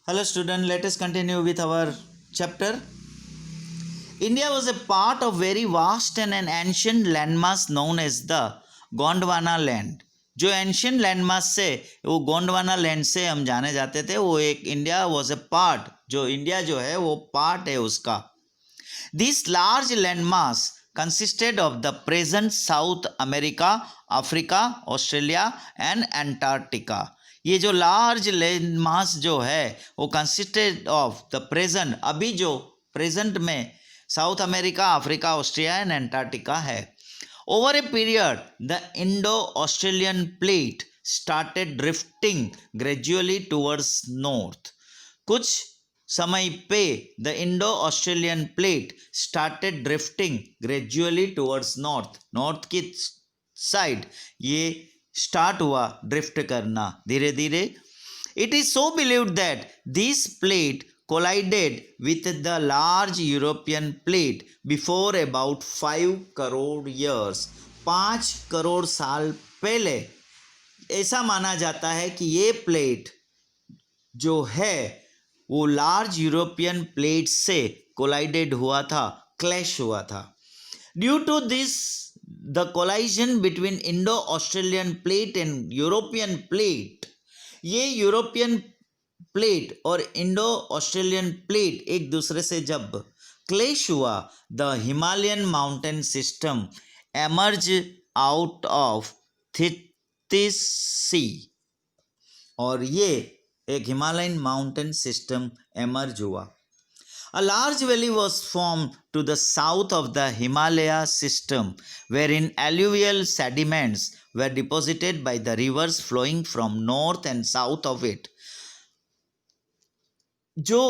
Hello student, let us continue with our chapter. India was a part of very vast and an ancient landmass known as the Gondwana land. जो ancient landmass से वो Gondwana land से हम जाने जाते थे, वो एक इंडिया वॉज ए पार्ट, जो इंडिया जो है वो पार्ट है उसका. This large landmass consisted of the present South America, Africa, Australia and Antarctica. ये जो लार्ज लैंड मास जो है वो कंसिस्टेड ऑफ द प्रेजेंट, अभी जो प्रेजेंट में South America, Africa, Australia and Antarctica है. Over a period the Indo Australian plate started drifting gradually towards north. कुछ समय पे the Indo Australian plate started drifting gradually towards north. North की side ये start हुआ drift करना धीरे धीरे. It is so believed that this plate collided with the large European plate before about 5 crore years. 5 crore साल पहले ऐसा माना जाता है कि ये प्लेट जो है वो लार्ज यूरोपियन प्लेट से कोलाइडेड हुआ था, क्लैश हुआ था. Due to this the collision between Indo Australian plate and European plate, ये यूरोपियन प्लेट और इंडो ऑस्ट्रेलियन प्लेट एक दूसरे से जब क्लैश हुआ, the Himalayan mountain system emerge out of Tethys sea. और ये एक हिमालयन माउंटेन सिस्टम एमर्ज हुआ. A large valley was formed to the south of the Himalaya system, wherein alluvial sediments were deposited by the rivers flowing from north and south of it. जो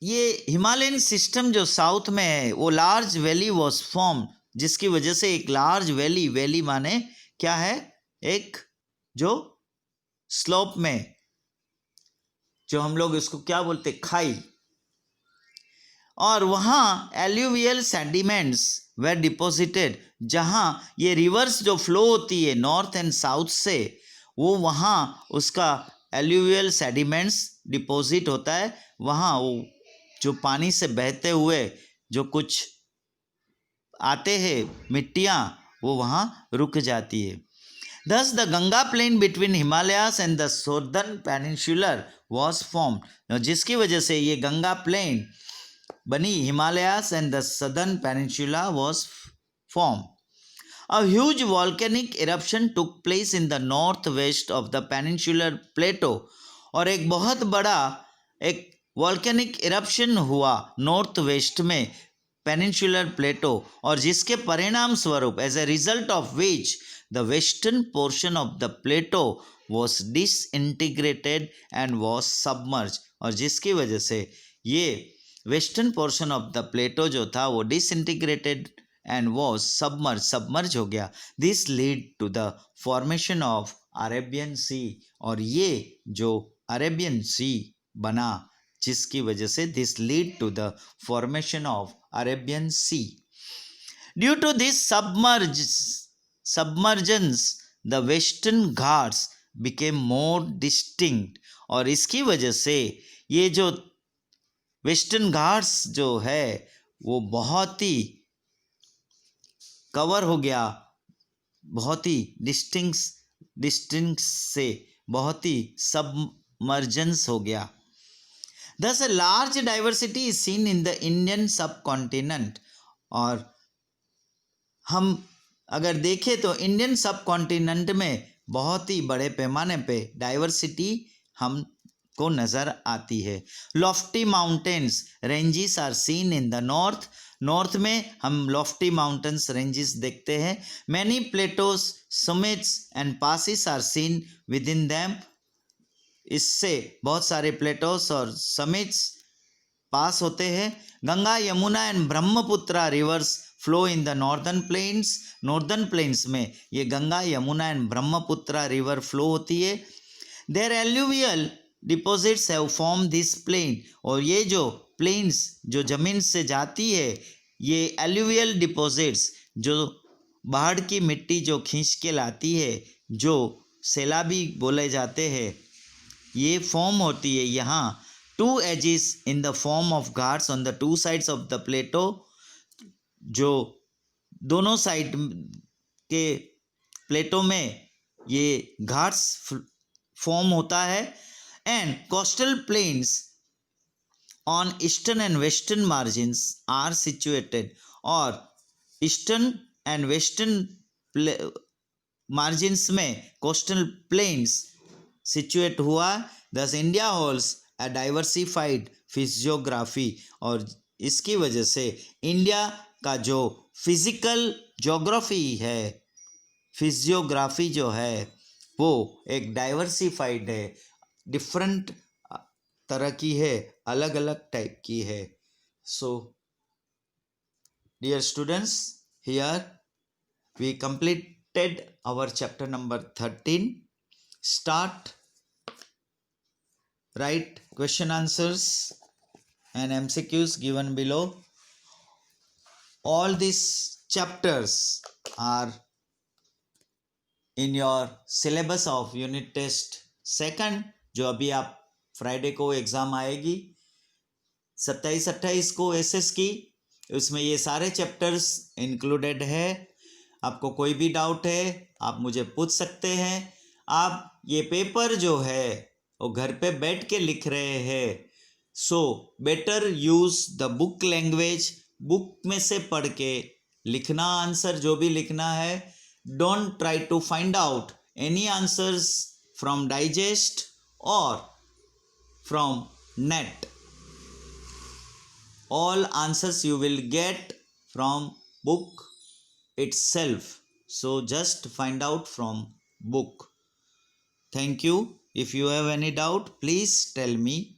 ये Himalayan system जो south में है वो large valley was form, जिसकी वजह से एक लार्ज वैली, वैली माने क्या है, एक जो स्लोप में जो हम लोग इसको क्या बोलते, खाई, और वहाँ एल्यूवियल सेडिमेंट्स वे डिपोजिटेड, जहाँ ये रिवर्स जो फ्लो होती है नॉर्थ एंड साउथ से, वो वहाँ उसका एल्यूवियल सेडिमेंट्स डिपॉजिट होता है. वहाँ वो जो पानी से बहते हुए जो कुछ आते हैं मिट्टियाँ, वो वहाँ रुक जाती है. Thus the Ganga plain between Himalayas and the southern peninsular was formed. जिसकी वजह से ये गंगा प्लेन बनी, Himalayas and the southern peninsula was formed. A huge volcanic eruption took place in the northwest of the peninsular plateau. और एक बहुत बड़ा एक वॉल्केनिक इरप्शन हुआ नॉर्थ वेस्ट में पेनिनसुलर प्लेटो, और जिसके परिणाम स्वरूप as a result of which the western portion of the plateau was disintegrated and was submerge. और जिसकी वजह से ये western portion of the plateau जो था वो डिसइंटीग्रेटेड एंड वॉज सबमर्ज हो गया. This lead to the formation of Arabian sea. और ये जो अरेबियन सी बना, जिसकी वजह से this lead to the formation of Arabian Sea. Due to this submergence the Western Ghats became more distinct. और इसकी वजह से ये जो वेस्टर्न घाट्स जो है वो बहुत ही कवर हो गया, बहुत ही डिस्टिंक्ट से बहुत ही सबमर्जेंस हो गया. Thus a large diversity is seen in the Indian subcontinent. और हम अगर देखें तो इंडियन सब कॉन्टिनेंट में बहुत ही बड़े पैमाने पे डाइवर्सिटी हमको नज़र आती है. Lofty mountains ranges are seen in the north. North में हम लॉफ्टी माउंटेन्स रेंजेस देखते हैं. Many plateaus, summits and passes are seen within them. इससे बहुत सारे प्लेटोस और समिट्स पास होते हैं. Ganga, Yamuna and Brahmaputra rivers flow in the northern plains. Northern plains में ये Ganga, Yamuna and Brahmaputra river flow होती है. There alluvial deposits have form this plain. और ये जो प्लेन्स जो ज़मीन से जाती है, ये एल्यूवियल डिपॉजिट्स जो बाढ़ की मिट्टी जो खींच के लाती है, जो सैलाबी बोले जाते हैं, ये फॉर्म होती है यहाँ two edges in the form of guards on the two sides of the plateau, जो दोनों साइड के प्लेटो में ये घाट्स फॉर्म होता है, and coastal plains on eastern and western margins are situated, और ईस्टर्न एंड वेस्टर्न मार्जिन्स में कोस्टल प्लेन्स सिचुएट हुआ. Thus India holds a diversified physiography, और इसकी वजह से इंडिया का जो फिजिकल जोग्राफी है, फिजियोग्राफी जो है वो एक डाइवर्सिफाइड है, डिफरेंट तरह की है, अलग अलग टाइप की है. So dear students, here we completed our chapter number 13. Start write question answers and MCQs given below. All these chapters are in your syllabus of unit test second, जो अभी आप फ्राइडे को एग्ज़ाम आएगी 27-28 को SS की, उसमें ये सारे चैप्टर्स इंक्लूडेड है. आपको कोई भी डाउट है आप मुझे पूछ सकते हैं. आप ये पेपर जो है वो घर पे बैठ के लिख रहे हैं, so better use the book language. Book में से पढ़ के लिखना आंसर जो भी लिखना है. Don't try to find out any answers from digest और from net. All answers you will get from book itself. So just find out from book. Thank you. If you have any doubt, please tell me.